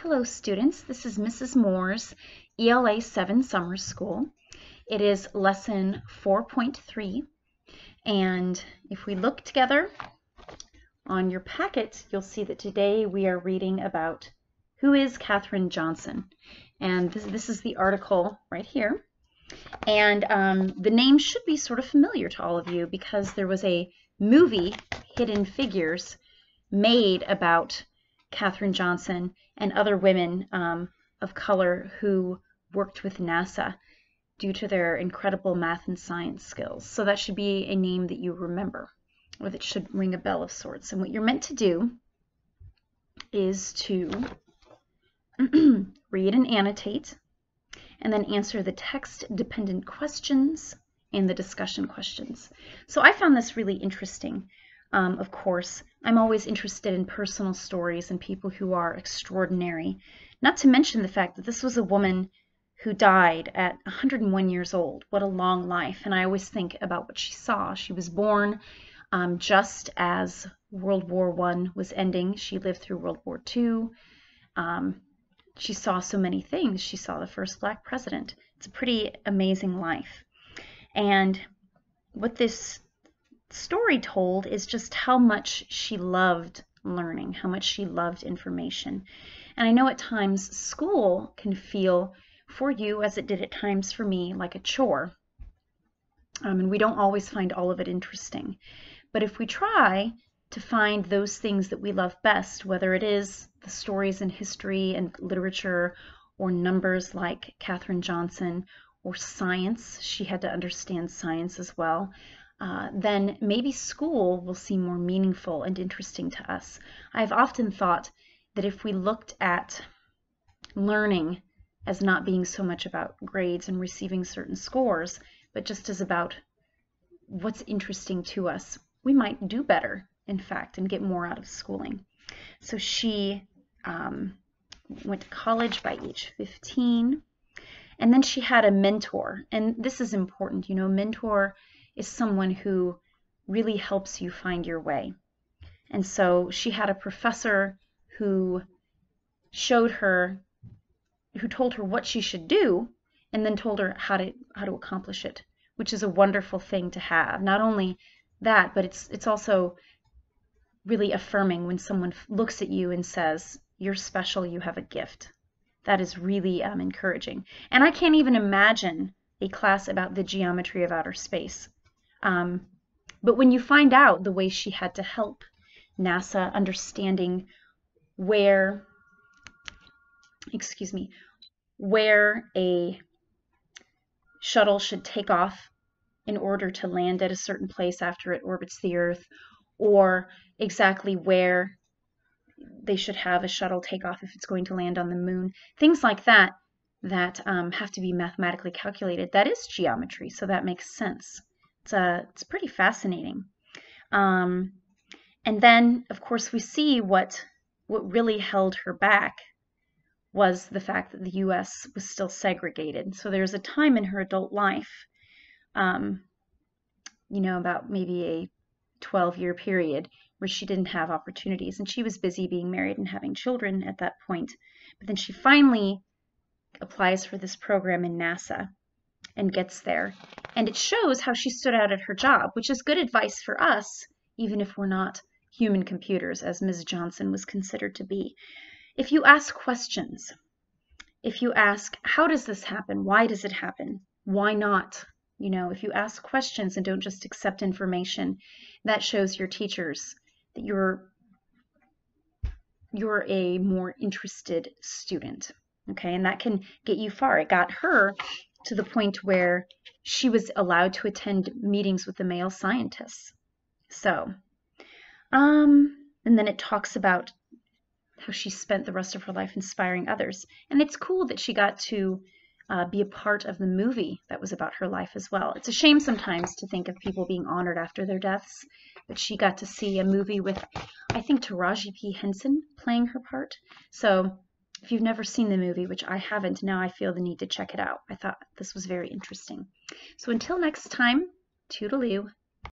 Hello students, this is Mrs. Moore's ELA 7 Summer School. It is lesson 4.3, and if we look together on your packet, you'll see that today we are reading about who is Katherine Johnson. And this is the article right here. And the name should be sort of familiar to all of you because there was a movie, Hidden Figures, made about Katherine Johnson and other women of color who worked with NASA due to their incredible math and science skills. So that should be a name that you remember, or that should ring a bell of sorts. And what you're meant to do is to read and annotate, and then answer the text-dependent questions and the discussion questions. So I found this really interesting. Of course, I'm always interested in personal stories and people who are extraordinary, not to mention the fact that this was a woman who died at 101 years old. What a long life. And I always think about what she saw. She was born just as World War I was ending. She lived through World War II. She saw so many things. She saw the first Black president. It's a pretty amazing life. And what this story told is just how much she loved learning, how much she loved information. And I know at times school can feel for you, as it did at times for me, like a chore. And we don't always find all of it interesting. But if we try to find those things that we love best, whether it is the stories in history and literature, or numbers like Katherine Johnson, or science, she had to understand science as well, then maybe school will seem more meaningful and interesting to us. I've often thought that if we looked at learning as not being so much about grades and receiving certain scores, but just as about what's interesting to us, we might do better, in fact, and get more out of schooling. So she went to college by age 15, and then she had a mentor. And this is important, you know, mentor is someone who really helps you find your way. And so she had a professor who showed her, who told her what she should do, and then told her how to accomplish it, which is a wonderful thing to have. Not only that, but it's also really affirming when someone looks at you and says, "You're special, you have a gift." That is really encouraging. And I can't even imagine a class about the geometry of outer space. But when you find out the way she had to help NASA understanding where a shuttle should take off in order to land at a certain place after it orbits the Earth, or exactly where they should have a shuttle take off if it's going to land on the moon, things like that have to be mathematically calculated. That is geometry, so that makes sense. It's pretty fascinating. And then, of course, we see what really held her back was the fact that the U.S. was still segregated. So there's a time in her adult life, you know, about maybe a 12-year period where she didn't have opportunities. And she was busy being married and having children at that point. But then she finally applies for this program in NASA and gets there. And it shows how she stood out at her job, which is good advice for us, even if we're not human computers, as Ms. Johnson was considered to be. If you ask questions, if you ask, how does this happen? Why does it happen? Why not? You know, if you ask questions and don't just accept information, that shows your teachers that you're a more interested student. Okay, and that can get you far. It got her to the point where she was allowed to attend meetings with the male scientists. So, and then it talks about how she spent the rest of her life inspiring others. And it's cool that she got to be a part of the movie that was about her life as well. It's a shame sometimes to think of people being honored after their deaths, but she got to see a movie with, I think, Taraji P. Henson playing her part. So if you've never seen the movie, which I haven't, now I feel the need to check it out. I thought this was very interesting. So until next time, toodaloo.